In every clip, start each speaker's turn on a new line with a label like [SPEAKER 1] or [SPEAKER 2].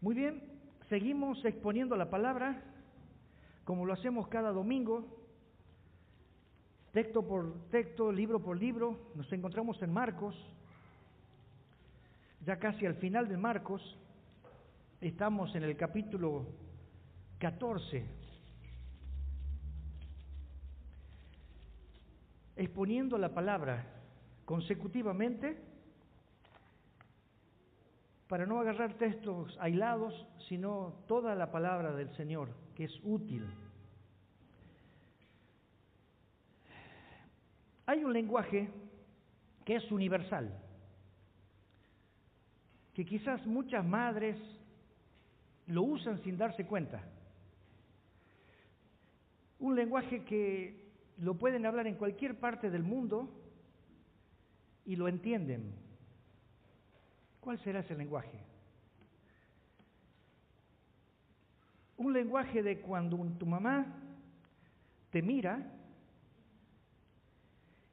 [SPEAKER 1] Muy bien, seguimos exponiendo la palabra, como lo hacemos cada domingo, texto por texto, libro por libro. Nos encontramos en Marcos, ya casi al final de Marcos, estamos en el capítulo 14, exponiendo la palabra consecutivamente, para no agarrar textos aislados, sino toda la palabra del Señor, que es útil. Hay un lenguaje que es universal, que quizás muchas madres lo usan sin darse cuenta. Un lenguaje que lo pueden hablar en cualquier parte del mundo y lo entienden. ¿Cuál será ese lenguaje? Un lenguaje de cuando tu mamá te mira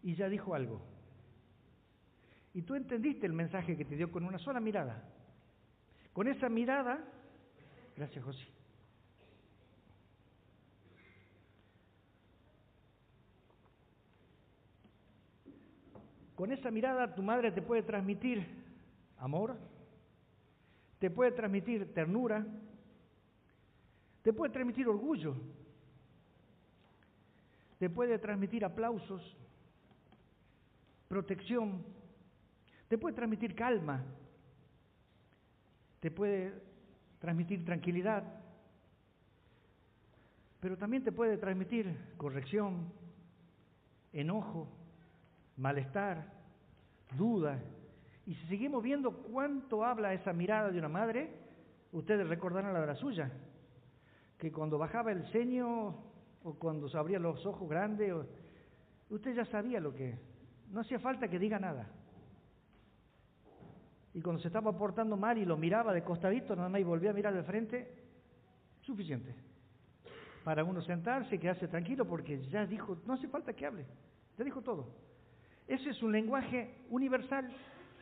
[SPEAKER 1] y ya dijo algo. Y tú entendiste el mensaje que te dio con una sola mirada. Con esa mirada, gracias José. Con esa mirada tu madre te puede transmitir amor, te puede transmitir ternura, te puede transmitir orgullo, te puede transmitir aplausos, protección, te puede transmitir calma, te puede transmitir tranquilidad, pero también te puede transmitir corrección, enojo, malestar, duda. Y si seguimos viendo cuánto habla esa mirada de una madre, ustedes recordarán la de la suya, que cuando bajaba el ceño o cuando se abría los ojos grandes, usted ya sabía lo que... No hacía falta que diga nada. Y cuando se estaba portando mal y lo miraba de costadito, nada más y volvía a mirar de frente, suficiente. Para uno sentarse y quedarse tranquilo porque ya dijo, no hace falta que hable, ya dijo todo. Ese es un lenguaje universal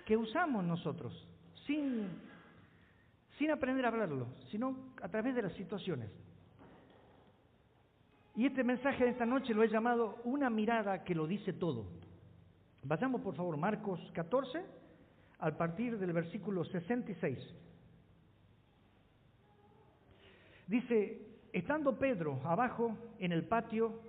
[SPEAKER 1] que usamos nosotros, sin aprender a hablarlo, sino a través de las situaciones. Y este mensaje de esta noche lo he llamado una mirada que lo dice todo. Vayamos por favor, Marcos 14, al partir del versículo 66. Dice, estando Pedro abajo en el patio,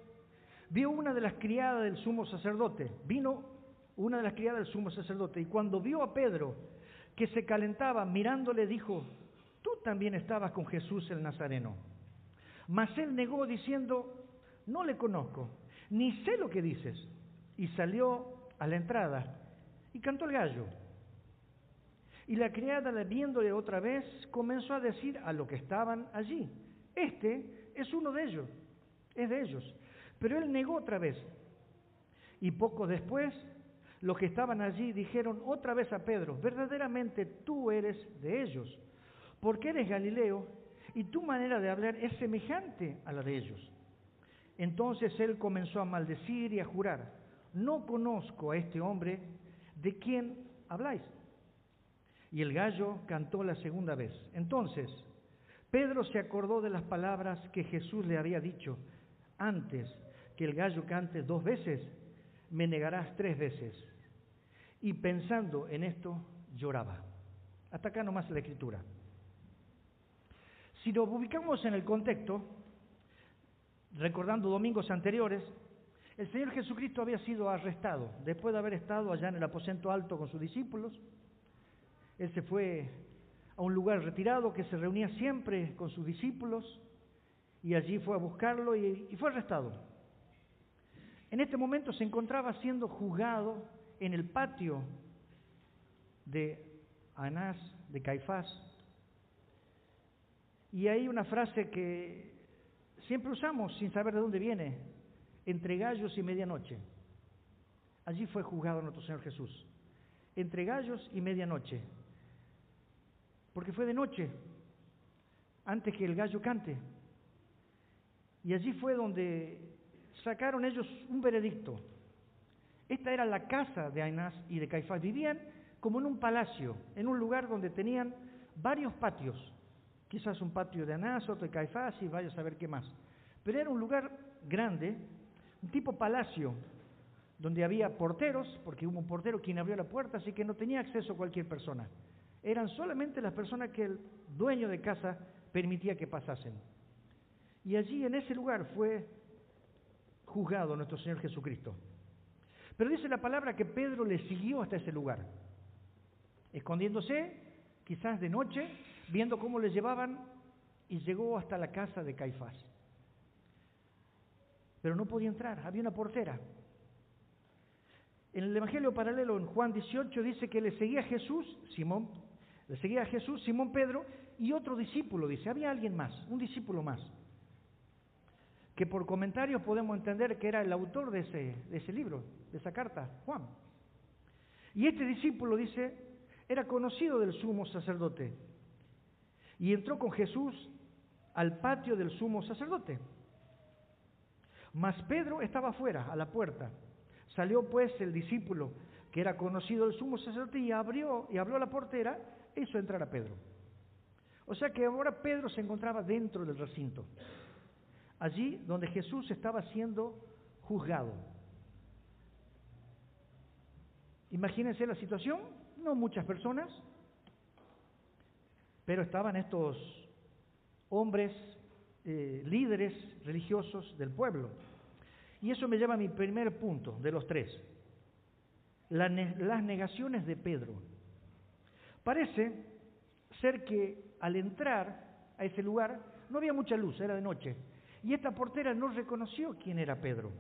[SPEAKER 1] vio una de las criadas del sumo sacerdote. Vino una de las criadas del sumo sacerdote, y cuando vio a Pedro que se calentaba mirándole, dijo, tú también estabas con Jesús el Nazareno. Mas él negó diciendo, no le conozco, ni sé lo que dices. Y salió a la entrada y cantó el gallo. Y la criada, viéndole otra vez, comenzó a decir a los que estaban allí, este es uno de ellos, es de ellos. Pero él negó otra vez. Y poco después, los que estaban allí dijeron otra vez a Pedro, verdaderamente tú eres de ellos, porque eres Galileo y tu manera de hablar es semejante a la de ellos. Entonces él comenzó a maldecir y a jurar, no conozco a este hombre de quien habláis. Y el gallo cantó la segunda vez. Entonces Pedro se acordó de las palabras que Jesús le había dicho, antes que el gallo cante 2 veces, me negarás 3 veces. Y pensando en esto, lloraba. Hasta acá nomás la escritura. Si nos ubicamos en el contexto, recordando domingos anteriores, el Señor Jesucristo había sido arrestado. Después de haber estado allá en el aposento alto con sus discípulos, Él se fue a un lugar retirado que se reunía siempre con sus discípulos, y allí fue a buscarlo y fue arrestado. En este momento se encontraba siendo juzgado en el patio de Anás, de Caifás. Y hay una frase que siempre usamos sin saber de dónde viene, entre gallos y medianoche. Allí fue juzgado nuestro Señor Jesús, entre gallos y medianoche, porque fue de noche, antes que el gallo cante. Y allí fue donde sacaron ellos un veredicto. Esta era la casa de Anás y de Caifás. Vivían como en un palacio, en un lugar donde tenían varios patios. quizás un patio de Anás, otro de Caifás y vaya a saber qué más. Pero era un lugar grande, un tipo palacio, donde había porteros, porque hubo un portero quien abrió la puerta, así que no tenía acceso a cualquier persona. Eran solamente las personas que el dueño de casa permitía que pasasen. Y allí, en ese lugar, fue juzgado nuestro Señor Jesucristo. Pero dice la palabra que Pedro le siguió hasta ese lugar, escondiéndose, quizás de noche, viendo cómo le llevaban, y llegó hasta la casa de Caifás. Pero no podía entrar, había una portera. En el Evangelio paralelo, en Juan 18, dice que le seguía a Jesús, Simón Pedro, y otro discípulo, dice, había alguien más, un discípulo más, que por comentarios podemos entender que era el autor de ese libro, de esa carta, Juan. Y este discípulo, dice, era conocido del sumo sacerdote, y entró con Jesús al patio del sumo sacerdote. Mas Pedro estaba afuera, a la puerta. Salió pues el discípulo, que era conocido del sumo sacerdote, y abrió la portera e hizo entrar a Pedro. O sea que ahora Pedro se encontraba dentro del recinto, allí donde Jesús estaba siendo juzgado. Imagínense la situación, no muchas personas, pero estaban estos hombres, líderes religiosos del pueblo. Y eso me lleva a mi primer punto, de los tres, las negaciones de Pedro. Parece ser que al entrar a ese lugar no había mucha luz, era de noche, y esta portera no reconoció quién era Pedro.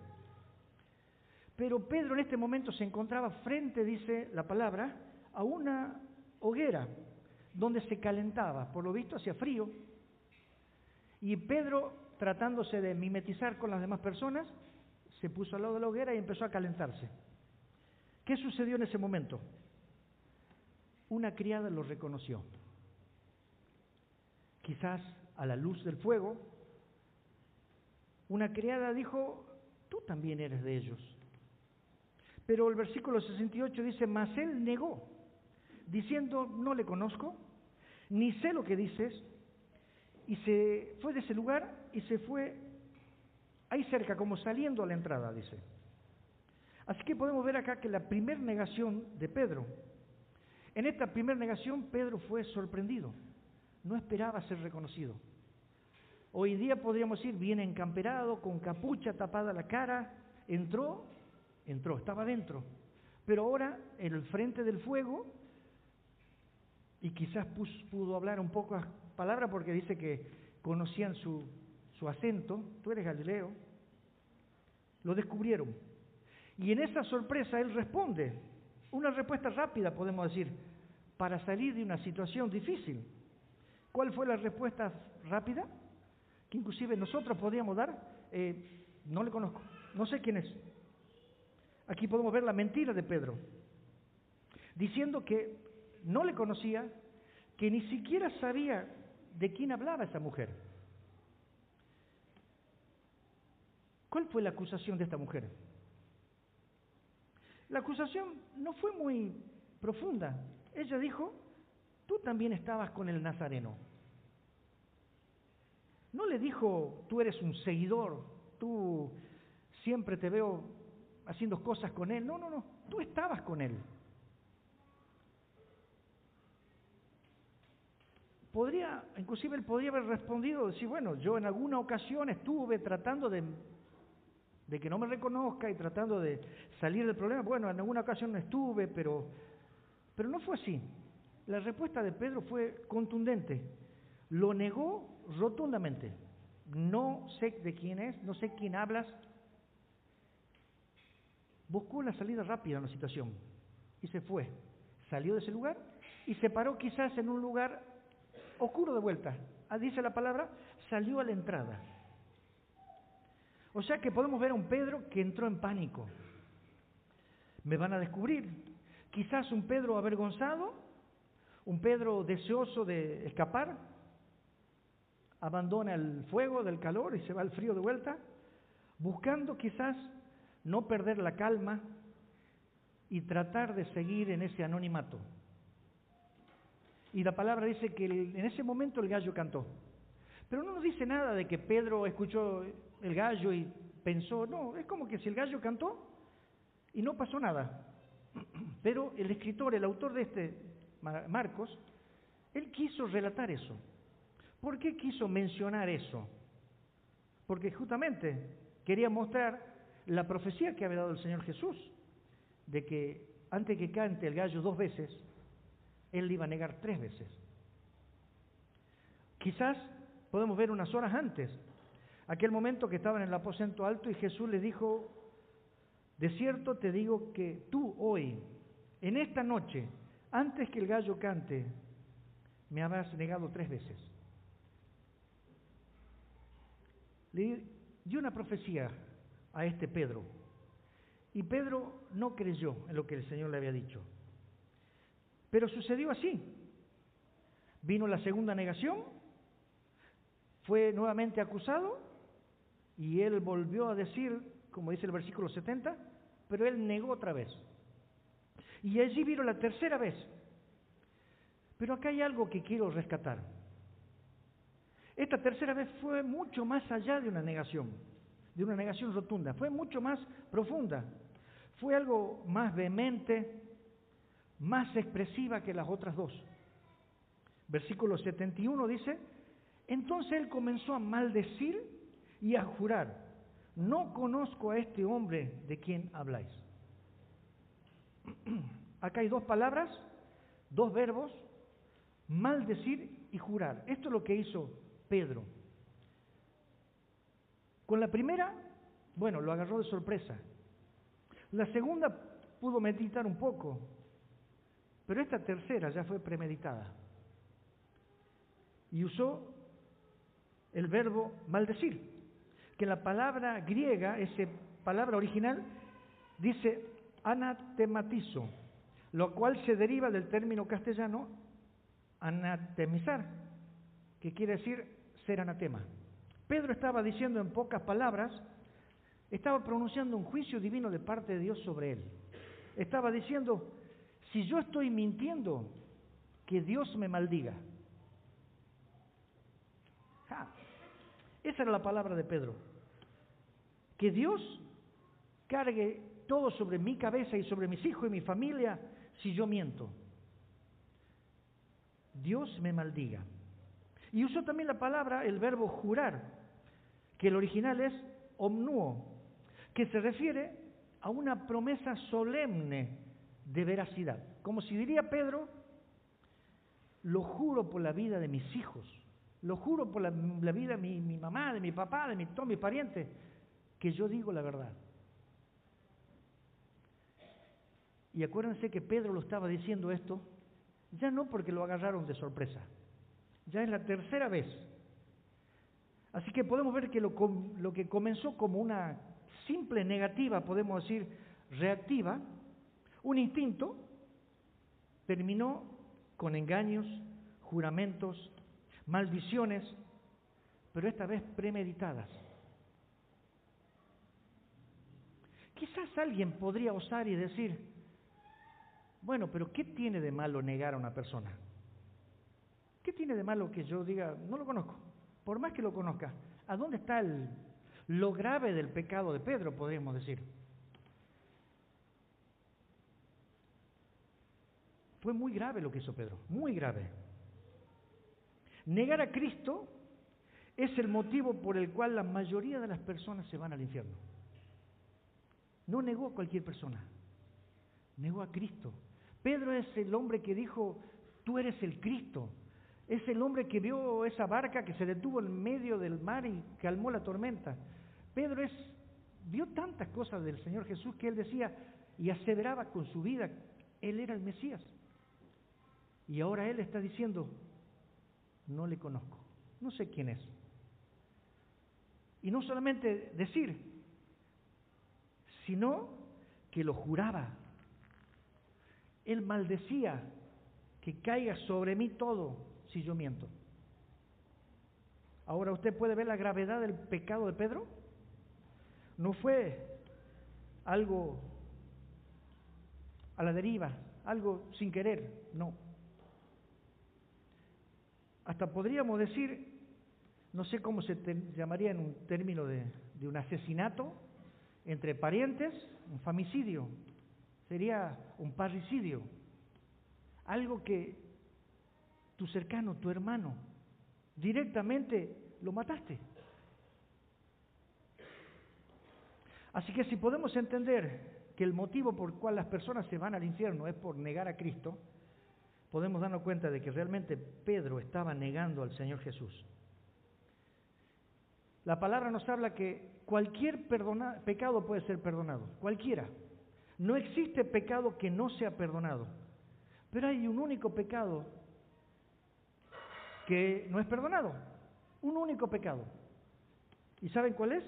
[SPEAKER 1] Pero Pedro en este momento se encontraba frente, dice la palabra, a una hoguera donde se calentaba, por lo visto hacía frío, y Pedro, tratándose de mimetizar con las demás personas, se puso al lado de la hoguera y empezó a calentarse. ¿Qué sucedió en ese momento? Una criada lo reconoció. Quizás a la luz del fuego, una criada dijo, tú también eres de ellos. Pero el versículo 68 dice, mas él negó, diciendo, no le conozco, ni sé lo que dices, y se fue de ese lugar y se fue ahí cerca, como saliendo a la entrada, dice. Así que podemos ver acá que la primera negación de Pedro, en esta primera negación Pedro fue sorprendido, no esperaba ser reconocido. Hoy día podríamos decir, bien encamperado, con capucha tapada la cara, entró, estaba dentro, pero ahora en el frente del fuego, y quizás pudo hablar un poco palabras porque dice que conocían su acento, tú eres Galileo, lo descubrieron. Y en esa sorpresa él responde, una respuesta rápida podemos decir, para salir de una situación difícil. ¿Cuál fue la respuesta rápida? Que inclusive nosotros podríamos dar, no le conozco, no sé quién es. Aquí podemos ver la mentira de Pedro, diciendo que no le conocía, que ni siquiera sabía de quién hablaba esa mujer. ¿Cuál fue la acusación de esta mujer? La acusación no fue muy profunda. Ella dijo, tú también estabas con el Nazareno. No le dijo, tú eres un seguidor, tú siempre te veo haciendo cosas con él. No, tú estabas con él. Inclusive él podría haber respondido, decir, bueno, yo en alguna ocasión estuve tratando de que no me reconozca y tratando de salir del problema. Bueno, en alguna ocasión estuve, pero no fue así. La respuesta de Pedro fue contundente. Lo negó rotundamente. No sé de quién es, no sé quién hablas. Buscó la salida rápida en la situación y se fue. Salió de ese lugar y se paró quizás en un lugar oscuro de vuelta. Dice la palabra, salió a la entrada. O sea que podemos ver a un Pedro que entró en pánico. Me van a descubrir. Quizás un Pedro avergonzado, un Pedro deseoso de escapar, abandona el fuego del calor y se va al frío de vuelta, buscando quizás no perder la calma y tratar de seguir en ese anonimato. Y la palabra dice que en ese momento el gallo cantó. Pero no nos dice nada de que Pedro escuchó el gallo y pensó, no, es como que si el gallo cantó y no pasó nada. Pero el escritor, el autor de Marcos, él quiso relatar eso. ¿Por qué quiso mencionar eso? Porque justamente quería mostrar la profecía que había dado el Señor Jesús, de que antes que cante el gallo 2 veces, Él le iba a negar 3 veces. Quizás podemos ver unas horas antes, aquel momento que estaban en el aposento alto y Jesús les dijo, de cierto te digo que tú hoy, en esta noche, antes que el gallo cante, me habrás negado 3 veces. Le dio una profecía a Pedro, y Pedro no creyó en lo que el Señor le había dicho. Pero sucedió así. Vino la segunda negación, fue nuevamente acusado, y él volvió a decir, como dice el versículo 70, pero él negó otra vez. Y allí vino la tercera vez. Pero acá hay algo que quiero rescatar. Esta tercera vez fue mucho más allá de una negación rotunda, fue mucho más profunda, fue algo más vehemente, más expresiva que las otras 2. Versículo 71 dice, entonces él comenzó a maldecir y a jurar, no conozco a este hombre de quien habláis. Acá hay 2 palabras, 2 verbos, maldecir y jurar. Esto es lo que hizo Pedro. Con la primera, bueno, lo agarró de sorpresa. La segunda pudo meditar un poco, pero esta tercera ya fue premeditada. Y usó el verbo maldecir, que en la palabra griega, esa palabra original, dice anatematizo, lo cual se deriva del término castellano anatemizar, que quiere decir ser anatema. Pedro estaba diciendo en pocas palabras, estaba pronunciando un juicio divino de parte de Dios sobre él. Estaba diciendo, si yo estoy mintiendo, que Dios me maldiga. Esa era la palabra de Pedro. Que Dios cargue todo sobre mi cabeza y sobre mis hijos y mi familia si yo miento. Dios me maldiga. Y usó también la palabra, el verbo jurar, que el original es omnuo, que se refiere a una promesa solemne de veracidad. Como si diría Pedro, lo juro por la vida de mis hijos, lo juro por la vida de mi mamá, de mi papá, de todos mis parientes, que yo digo la verdad. Y acuérdense que Pedro lo estaba diciendo esto, ya no porque lo agarraron de sorpresa, ya es la tercera vez. Así que podemos ver que lo que comenzó como una simple negativa, podemos decir reactiva, un instinto, terminó con engaños, juramentos, maldiciones, pero esta vez premeditadas. Quizás alguien podría osar y decir, bueno, pero ¿qué tiene de malo negar a una persona? ¿Qué tiene de malo que yo diga, no lo conozco? Por más que lo conozca, ¿a dónde está lo grave del pecado de Pedro, podríamos decir? Fue muy grave lo que hizo Pedro, muy grave. Negar a Cristo es el motivo por el cual la mayoría de las personas se van al infierno. No negó a cualquier persona, negó a Cristo. Pedro es el hombre que dijo, tú eres el Cristo. Es el hombre que vio esa barca que se detuvo en medio del mar y calmó la tormenta. Pedro vio tantas cosas del Señor Jesús que él decía y aseveraba con su vida, él era el Mesías. Y ahora él está diciendo, no le conozco, no sé quién es. Y no solamente decir, sino que lo juraba. Él maldecía que caiga sobre mí todo si yo miento. Ahora usted puede ver la gravedad del pecado de Pedro. No fue algo a la deriva, algo sin querer, no. hasta podríamos decir, no sé cómo se llamaría en un término de un asesinato entre parientes, un famicidio, sería un parricidio, algo que tu cercano, tu hermano, directamente lo mataste. Así que si podemos entender que el motivo por el cual las personas se van al infierno es por negar a Cristo, podemos darnos cuenta de que realmente Pedro estaba negando al Señor Jesús. La palabra nos habla que cualquier pecado puede ser perdonado, cualquiera. No existe pecado que no sea perdonado, pero hay un único pecado que no es perdonado, un único pecado. ¿Y saben cuál es?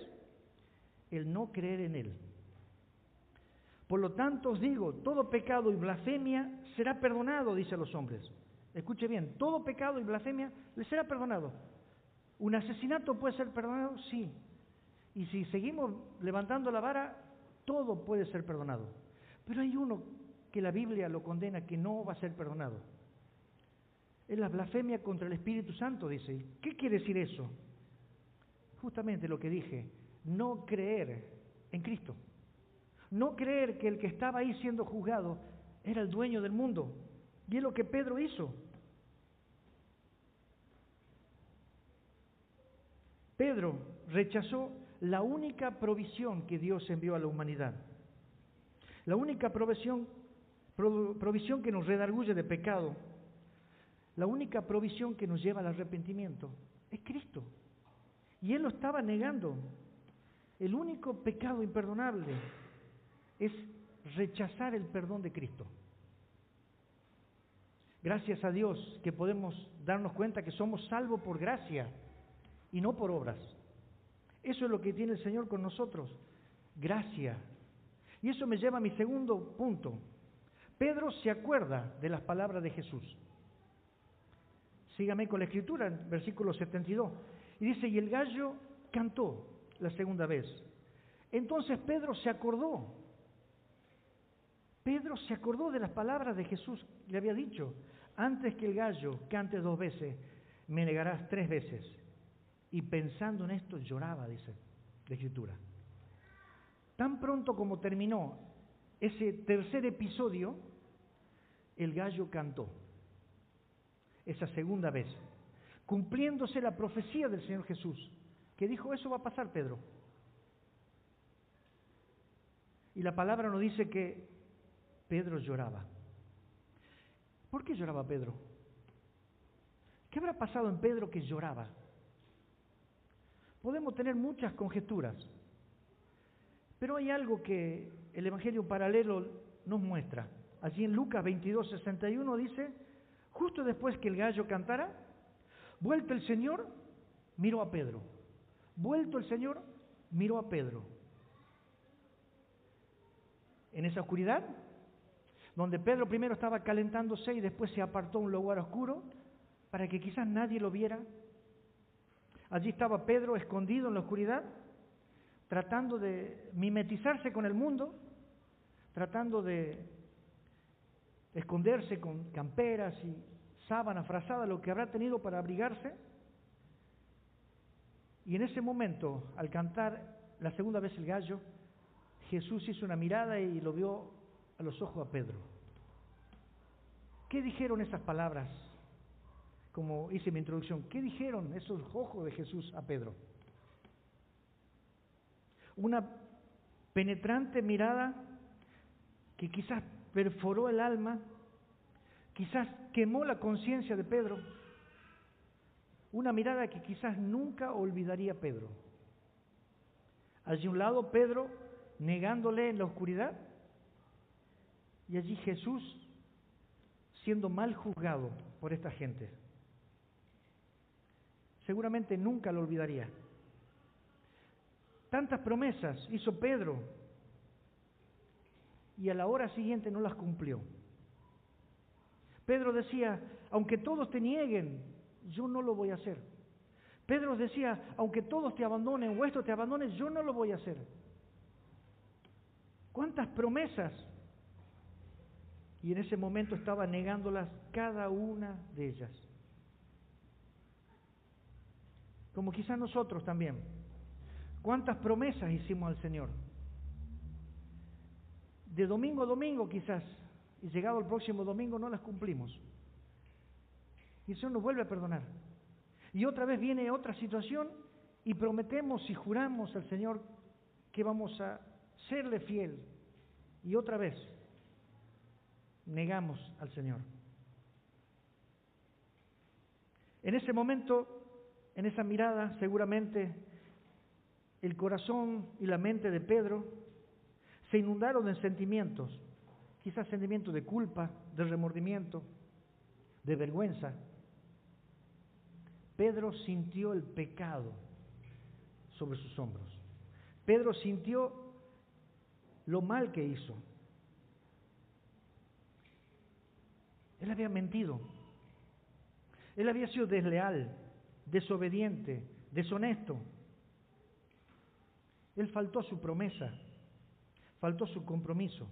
[SPEAKER 1] El no creer en Él. Por lo tanto os digo, todo pecado y blasfemia será perdonado, dice a los hombres. Escuche bien, todo pecado y blasfemia les será perdonado. ¿Un asesinato puede ser perdonado? Sí. Y si seguimos levantando la vara, todo puede ser perdonado. Pero hay uno que la Biblia lo condena que no va a ser perdonado. Es la blasfemia contra el Espíritu Santo, dice. ¿Qué quiere decir eso? Justamente lo que dije, no creer en Cristo. No creer que el que estaba ahí siendo juzgado era el dueño del mundo. Y es lo que Pedro hizo. Pedro rechazó la única provisión que Dios envió a la humanidad. La única provisión que nos redarguye de pecado, la única provisión que nos lleva al arrepentimiento, es Cristo. Y él lo estaba negando. El único pecado imperdonable es rechazar el perdón de Cristo. Gracias a Dios que podemos darnos cuenta que somos salvos por gracia y no por obras. Eso es lo que tiene el Señor con nosotros, gracia. Y eso me lleva a mi segundo punto. Pedro se acuerda de las palabras de Jesús. Sígame con la escritura, en versículo 72. Y dice, y el gallo cantó la segunda vez. Entonces Pedro se acordó. Pedro se acordó de las palabras de Jesús. Le había dicho, antes que el gallo cante 2 veces, me negarás 3 veces. Y pensando en esto lloraba, dice la escritura. Tan pronto como terminó ese tercer episodio, el gallo cantó. Esa segunda vez, cumpliéndose la profecía del Señor Jesús, que dijo, eso va a pasar, Pedro. Y la palabra nos dice que Pedro lloraba. ¿Por qué lloraba Pedro? ¿Qué habrá pasado en Pedro que lloraba? Podemos tener muchas conjeturas, pero hay algo que el Evangelio paralelo nos muestra. Allí en Lucas 22:61 dice, justo después que el gallo cantara, vuelto el Señor, miró a Pedro. Vuelto el Señor, miró a Pedro. En esa oscuridad, donde Pedro primero estaba calentándose y después se apartó a un lugar oscuro para que quizás nadie lo viera. Allí estaba Pedro escondido en la oscuridad, tratando de mimetizarse con el mundo, tratando de esconderse con camperas y sábana frazada, lo que habrá tenido para abrigarse. Y en ese momento, al cantar la segunda vez el gallo, Jesús hizo una mirada y lo vio a los ojos a Pedro. ¿Qué dijeron esas palabras? Como hice mi introducción, ¿qué dijeron esos ojos de Jesús a Pedro? Una penetrante mirada que quizás perforó el alma, quizás quemó la conciencia de Pedro. Una mirada que quizás nunca olvidaría Pedro. Allí a un lado Pedro negándole en la oscuridad y allí Jesús siendo mal juzgado por esta gente. Seguramente nunca lo olvidaría. Tantas promesas hizo Pedro y a la hora siguiente no las cumplió. Pedro decía, aunque todos te nieguen, yo no lo voy a hacer. Pedro decía, aunque todos te abandonen o esto te abandone, yo no lo voy a hacer. ¿Cuántas promesas? Y en ese momento estaba negándolas cada una de ellas. como quizás nosotros también. ¿Cuántas promesas hicimos al Señor? De domingo a domingo quizás, y llegado el próximo domingo no las cumplimos. Y el Señor nos vuelve a perdonar. Y otra vez viene otra situación y prometemos y juramos al Señor que vamos a serle fiel. Y otra vez negamos al Señor. En ese momento, en esa mirada, seguramente el corazón y la mente de Pedro se inundaron de sentimientos, quizás sentimientos de culpa, de remordimiento, de vergüenza. Pedro sintió el pecado sobre sus hombros. Pedro sintió lo mal que hizo. Él había mentido. Él había sido desleal, desobediente, deshonesto. Él faltó a su promesa, faltó a su compromiso.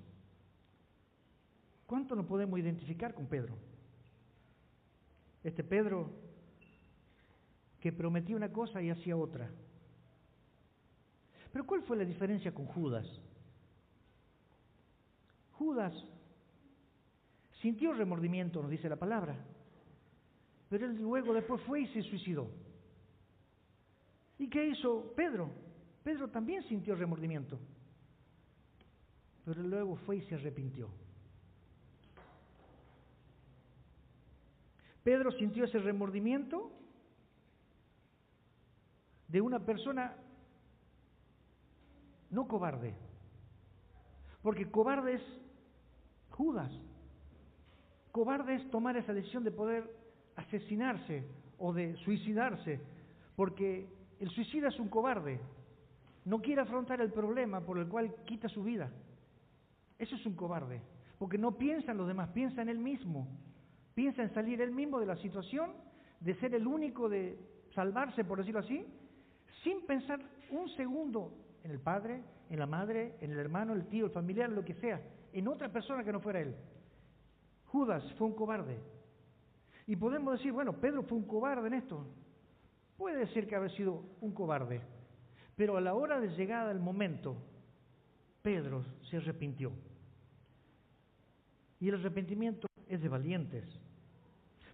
[SPEAKER 1] ¿Cuánto nos podemos identificar con Pedro? Este Pedro que prometía una cosa y hacía otra. Pero ¿cuál fue la diferencia con Judas? Judas sintió remordimiento, nos dice la palabra, pero él luego después fue y se suicidó. ¿Y qué hizo Pedro? Pedro también sintió remordimiento, pero luego fue y se arrepintió. Pedro sintió ese remordimiento de una persona no cobarde, porque cobarde es Judas. Cobarde es tomar esa decisión de poder asesinarse o de suicidarse, porque el suicida es un cobarde, no quiere afrontar el problema por el cual quita su vida. Eso es un cobarde, porque no piensa en los demás, piensa en él mismo, piensa en salir él mismo de la situación, de ser el único de salvarse, por decirlo así, sin pensar un segundo en el padre, en la madre, en el hermano, el tío, el familiar, lo que sea, en otra persona que no fuera él. Judas fue un cobarde. Y podemos decir, bueno, Pedro fue un cobarde en esto. Puede ser que haya sido un cobarde, pero a la hora de llegada del momento, Pedro se arrepintió. Y el arrepentimiento es de valientes.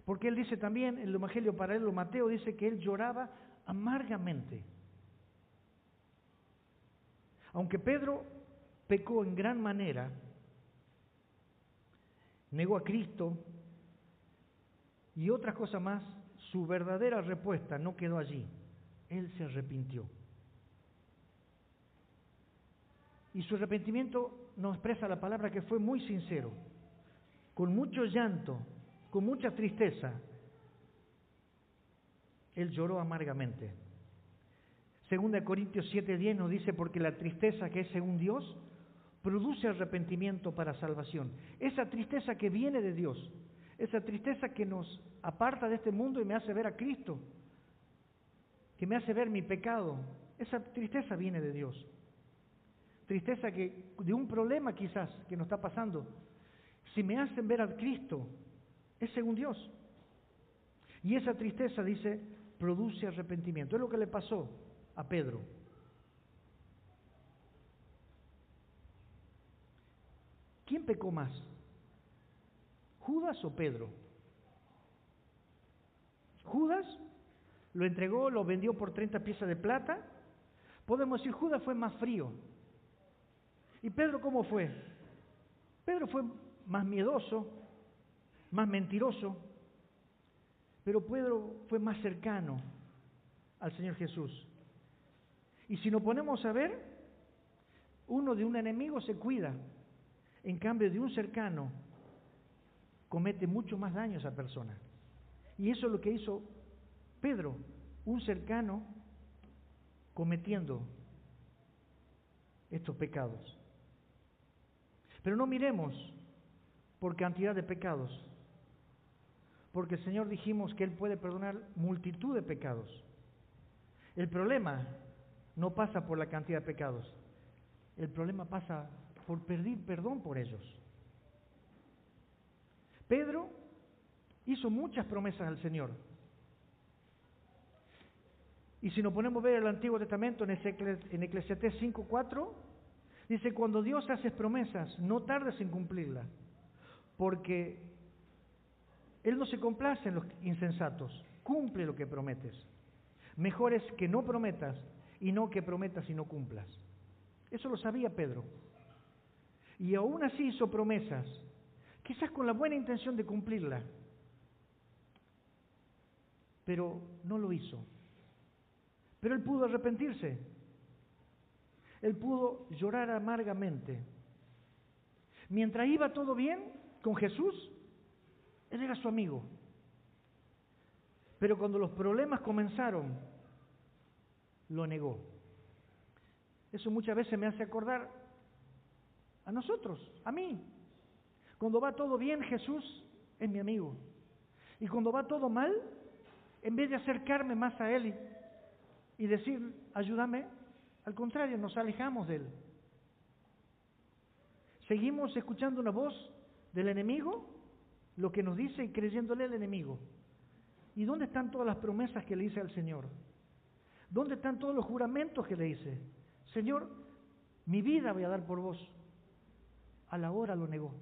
[SPEAKER 1] Porque él dice también, en el Evangelio paralelo, Mateo dice que él lloraba amargamente. Aunque Pedro pecó en gran manera, negó a Cristo y otras cosas más, su verdadera respuesta no quedó allí. Él se arrepintió. Y su arrepentimiento nos expresa la palabra que fue muy sincero, con mucho llanto, con mucha tristeza. Él lloró amargamente. 2 Corintios 7:10 nos dice, porque la tristeza que es según Dios produce arrepentimiento para salvación. Esa tristeza que viene de Dios, esa tristeza que nos aparta de este mundo y me hace ver a Cristo, que me hace ver mi pecado, esa tristeza viene de Dios. Tristeza que de un problema quizás que nos está pasando, si me hacen ver a Cristo, es según Dios. Y esa tristeza, dice, produce arrepentimiento. Es lo que le pasó a Pedro. ¿Quién pecó más? ¿Judas o Pedro? Judas lo entregó, lo vendió por 30 piezas de plata. Podemos decir, Judas fue más frío. ¿Y Pedro cómo fue? Pedro fue más miedoso, más mentiroso, pero Pedro fue más cercano al Señor Jesús. Y si nos ponemos a ver, uno de un enemigo se cuida, en cambio de un cercano comete mucho más daño a esa persona. Y eso es lo que hizo Pedro, un cercano cometiendo estos pecados. Pero no miremos por cantidad de pecados, porque el Señor dijimos que Él puede perdonar multitud de pecados. El problema no pasa por la cantidad de pecados, el problema pasa por pedir perdón por ellos. Pedro hizo muchas promesas al Señor. Y si nos ponemos a ver el Antiguo Testamento en Eclesiastés 5:4, dice, cuando Dios hace promesas, no tardes en cumplirlas, porque Él no se complace en los insensatos, cumple lo que prometes. Mejor es que no prometas y no que prometas y no cumplas. Eso lo sabía Pedro. Y aún así hizo promesas, quizás con la buena intención de cumplirla, pero no lo hizo. Pero él pudo arrepentirse. Él pudo llorar amargamente. Mientras iba todo bien con Jesús, él era su amigo. Pero cuando los problemas comenzaron, lo negó. Eso muchas veces me hace acordar a nosotros, a mí. Cuando va todo bien, Jesús es mi amigo. Y cuando va todo mal, en vez de acercarme más a Él y decir, ayúdame, al contrario, nos alejamos de Él. Seguimos escuchando una voz del enemigo, lo que nos dice y creyéndole al enemigo. ¿Y dónde están todas las promesas que le hice al Señor? ¿Dónde están todos los juramentos que le hice? Señor, mi vida voy a dar por vos. A la hora lo negó.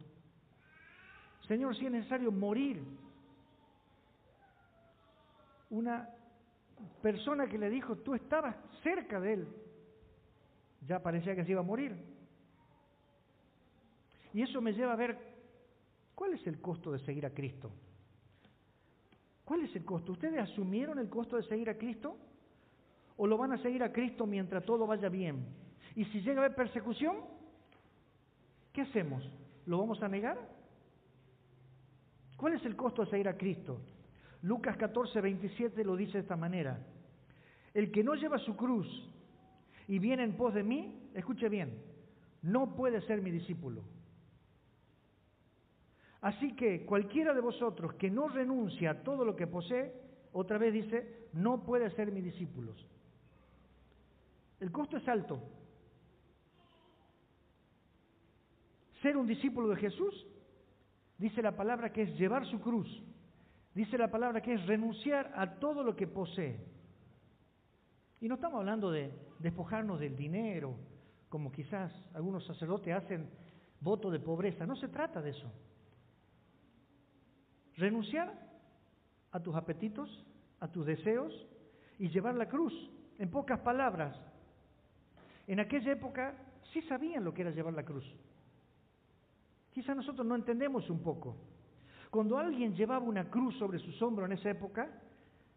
[SPEAKER 1] Señor, si es necesario morir. Una persona que le dijo, tú estabas cerca de él, ya parecía que se iba a morir. Y eso me lleva a ver, ¿cuál es el costo de seguir a Cristo? ¿Cuál es el costo? ¿Ustedes asumieron el costo de seguir a Cristo? ¿O lo van a seguir a Cristo mientras todo vaya bien? Y si llega a haber persecución, ¿qué hacemos? ¿Lo vamos a negar? ¿Cuál es el costo de seguir a Cristo? Lucas 14:27 lo dice de esta manera. El que no lleva su cruz y viene en pos de mí, escuche bien, no puede ser mi discípulo. Así que cualquiera de vosotros que no renuncia a todo lo que posee, otra vez dice, no puede ser mis discípulos. El costo es alto. Ser un discípulo de Jesús, dice la palabra que es llevar su cruz. Dice la palabra que es renunciar a todo lo que posee. Y no estamos hablando de despojarnos del dinero, como quizás algunos sacerdotes hacen voto de pobreza. No se trata de eso. Renunciar a tus apetitos, a tus deseos y llevar la cruz. En pocas palabras, en aquella época sí sabían lo que era llevar la cruz. Quizás nosotros no entendemos un poco. Cuando alguien llevaba una cruz sobre sus hombros en esa época,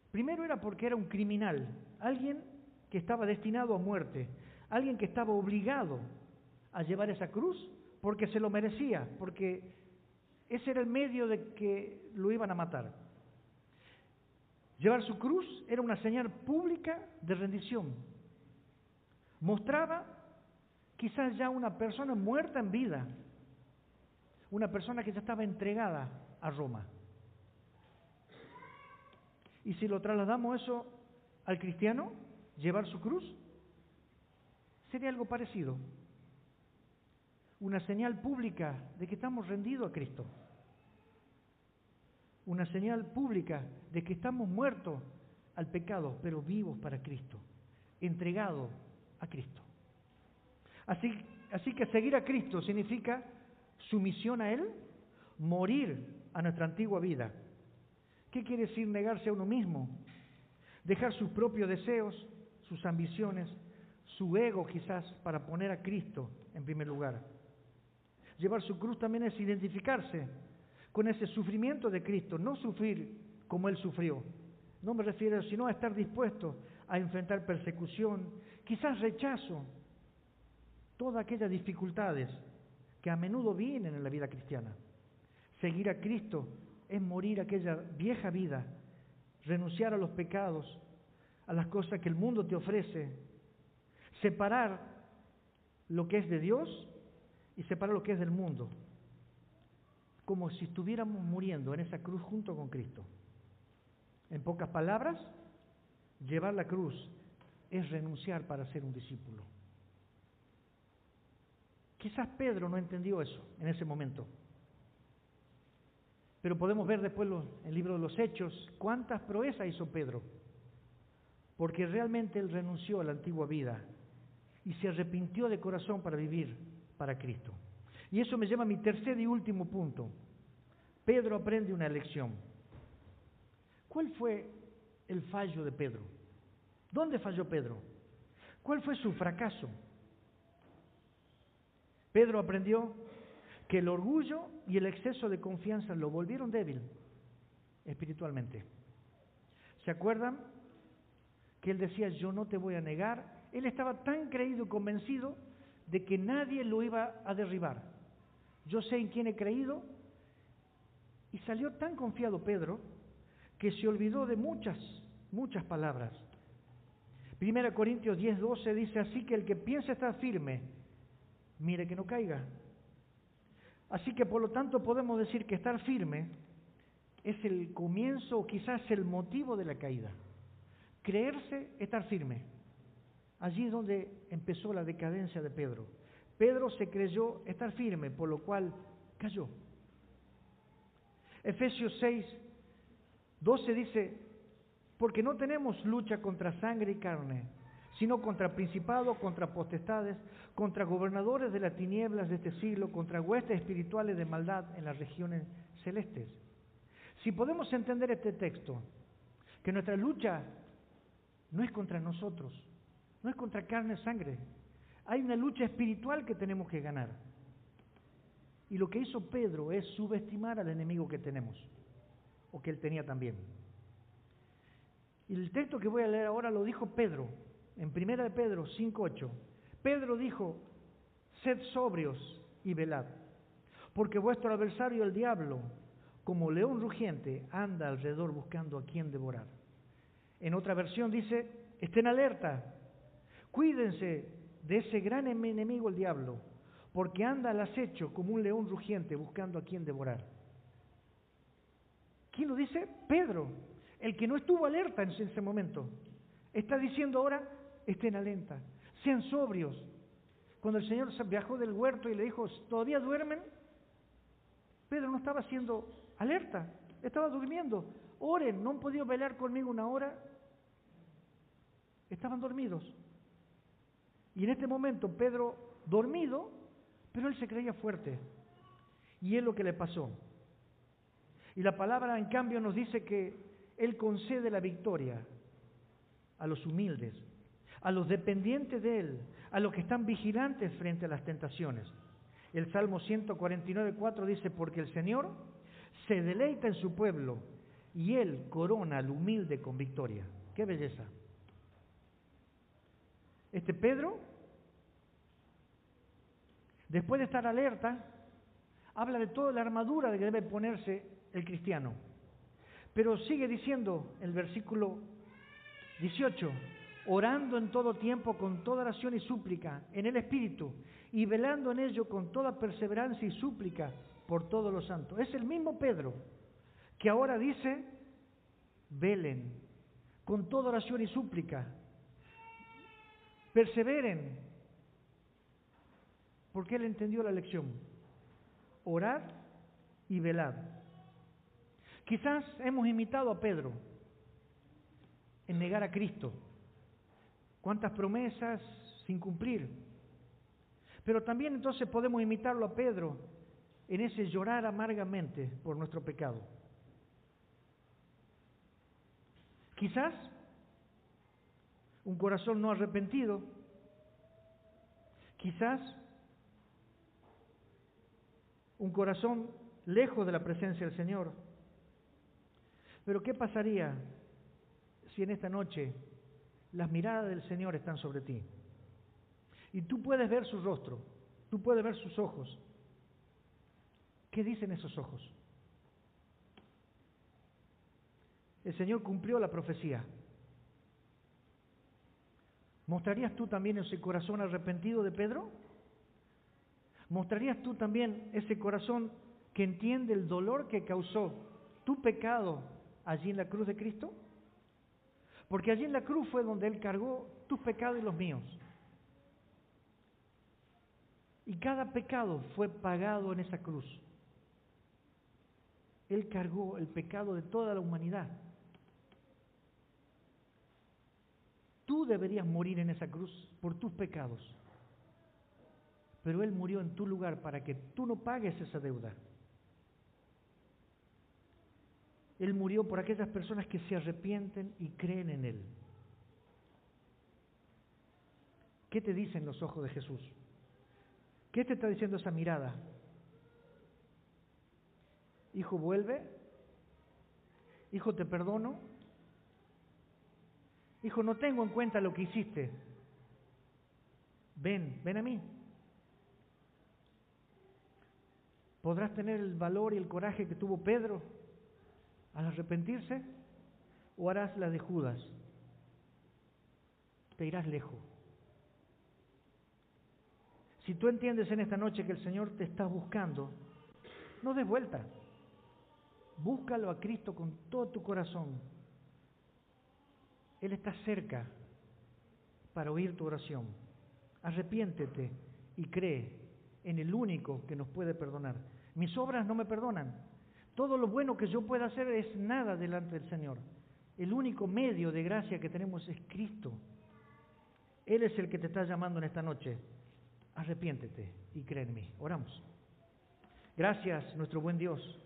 [SPEAKER 1] primero era porque era un criminal, alguien que estaba destinado a muerte, alguien que estaba obligado a llevar esa cruz porque se lo merecía, porque ese era el medio de que lo iban a matar. Llevar su cruz era una señal pública de rendición. Mostraba quizás ya una persona muerta en vida, una persona que ya estaba entregada a Roma. Y si lo trasladamos eso al cristiano, llevar su cruz, sería algo parecido. Una señal pública de que estamos rendidos a Cristo. Una señal pública de que estamos muertos al pecado, pero vivos para Cristo, entregados a Cristo. Así que seguir a Cristo significa sumisión a Él, morir a nuestra antigua vida. ¿Qué quiere decir negarse a uno mismo? Dejar sus propios deseos, sus ambiciones, su ego quizás para poner a Cristo en primer lugar. Llevar su cruz también es identificarse con ese sufrimiento de Cristo, no sufrir como Él sufrió. No me refiero sino a estar dispuesto a enfrentar persecución, quizás rechazo, todas aquellas dificultades que a menudo vienen en la vida cristiana. Seguir a Cristo es morir aquella vieja vida, renunciar a los pecados, a las cosas que el mundo te ofrece, separar lo que es de Dios y separar lo que es del mundo, como si estuviéramos muriendo en esa cruz junto con Cristo. En pocas palabras, llevar la cruz es renunciar para ser un discípulo. Quizás Pedro no entendió eso en ese momento. Pero podemos ver después en el libro de los Hechos cuántas proezas hizo Pedro. porque realmente él renunció a la antigua vida y se arrepintió de corazón para vivir para Cristo. Y eso me lleva a mi tercer y último punto. Pedro aprende una lección. ¿Cuál fue el fallo de Pedro? ¿Dónde falló Pedro? ¿Cuál fue su fracaso? Pedro aprendió que el orgullo y el exceso de confianza lo volvieron débil espiritualmente. ¿Se acuerdan que él decía, yo no te voy a negar? Él estaba tan creído y convencido de que nadie lo iba a derribar. Yo sé en quién he creído. Y salió tan confiado Pedro que se olvidó de muchas palabras. 1 Corintios 10:12 dice, así que el que piensa estar firme, mire que no caiga. Así que por lo tanto podemos decir que estar firme es el comienzo o quizás el motivo de la caída. Creerse, estar firme. Allí es donde empezó la decadencia de Pedro. Pedro se creyó estar firme, por lo cual cayó. Efesios 6:12 dice, porque no tenemos lucha contra sangre y carne, sino contra principados, contra potestades, contra gobernadores de las tinieblas de este siglo, contra huestes espirituales de maldad en las regiones celestes. Si podemos entender este texto, que nuestra lucha no es contra nosotros, no es contra carne y sangre, hay una lucha espiritual que tenemos que ganar. Y lo que hizo Pedro es subestimar al enemigo que tenemos, o que él tenía también. Y el texto que voy a leer ahora lo dijo Pedro, en 1 de Pedro 5:8. Pedro dijo, sed sobrios y velad, porque vuestro adversario el diablo, como león rugiente, anda alrededor buscando a quien devorar. En otra versión dice, estén alerta, cuídense de ese gran enemigo el diablo, porque anda al acecho como un león rugiente buscando a quien devorar. ¿Quién lo dice? Pedro, el que no estuvo alerta en ese momento. Está diciendo ahora, estén alerta, sean sobrios. Cuando el Señor viajó del huerto y le dijo, ¿todavía duermen? Pedro no estaba siendo alerta, estaba durmiendo. Oren, ¿no han podido velar conmigo una hora? Estaban dormidos. Y en este momento Pedro, dormido, pero él se creía fuerte. Y es lo que le pasó. Y la palabra, en cambio, nos dice que Él concede la victoria a los humildes, a los dependientes de Él, a los que están vigilantes frente a las tentaciones. El Salmo 149:4 dice, porque el Señor se deleita en su pueblo y Él corona al humilde con victoria. ¡Qué belleza! Este Pedro, después de estar alerta, habla de toda la armadura que debe ponerse el cristiano. Pero sigue diciendo el versículo 18, orando en todo tiempo con toda oración y súplica en el Espíritu y velando en ello con toda perseverancia y súplica por todos los santos. Es el mismo Pedro que ahora dice, velen con toda oración y súplica, perseveren, porque él entendió la lección, orar y velar. Quizás hemos imitado a Pedro en negar a Cristo. ¿Cuántas promesas sin cumplir? Pero también entonces podemos imitarlo a Pedro en ese llorar amargamente por nuestro pecado. Quizás un corazón no arrepentido, quizás un corazón lejos de la presencia del Señor. Pero ¿qué pasaría si en esta noche las miradas del Señor están sobre ti? Y tú puedes ver su rostro, tú puedes ver sus ojos. ¿Qué dicen esos ojos? El Señor cumplió la profecía. ¿Mostrarías tú también ese corazón arrepentido de Pedro? ¿Mostrarías tú también ese corazón que entiende el dolor que causó tu pecado allí en la cruz de Cristo? Porque allí en la cruz fue donde Él cargó tus pecados y los míos. Y cada pecado fue pagado en esa cruz. Él cargó el pecado de toda la humanidad. deberías morir en esa cruz por tus pecados. Pero Él murió en tu lugar para que tú no pagues esa deuda. Él murió por aquellas personas que se arrepienten y creen en Él. ¿Qué te dicen los ojos de Jesús? ¿Qué te está diciendo esa mirada? Hijo, vuelve. Hijo, te perdono. Hijo, no tengo en cuenta lo que hiciste. Ven a mí. ¿Podrás tener el valor y el coraje que tuvo Pedro al arrepentirse? ¿O harás la de Judas? Te irás lejos. Si tú entiendes en esta noche que el Señor te está buscando, no des vuelta. Búscalo a Cristo con todo tu corazón. Él está cerca para oír tu oración. Arrepiéntete y cree en el único que nos puede perdonar. Mis obras no me perdonan. Todo lo bueno que yo pueda hacer es nada delante del Señor. El único medio de gracia que tenemos es Cristo. Él es el que te está llamando en esta noche. Arrepiéntete y cree en mí. Oramos. Gracias, nuestro buen Dios,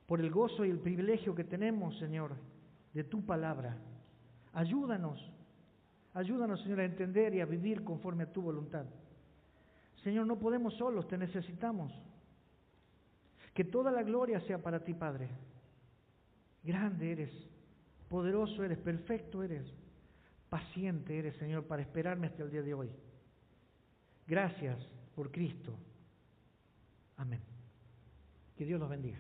[SPEAKER 1] por el gozo y el privilegio que tenemos, Señor, de tu palabra. Ayúdanos, Señor, a entender y a vivir conforme a tu voluntad. Señor, no podemos solos, te necesitamos. Que toda la gloria sea para ti, Padre. Grande eres, poderoso eres, perfecto eres, paciente eres, Señor, para esperarme hasta el día de hoy. Gracias por Cristo. Amén. Que Dios los bendiga.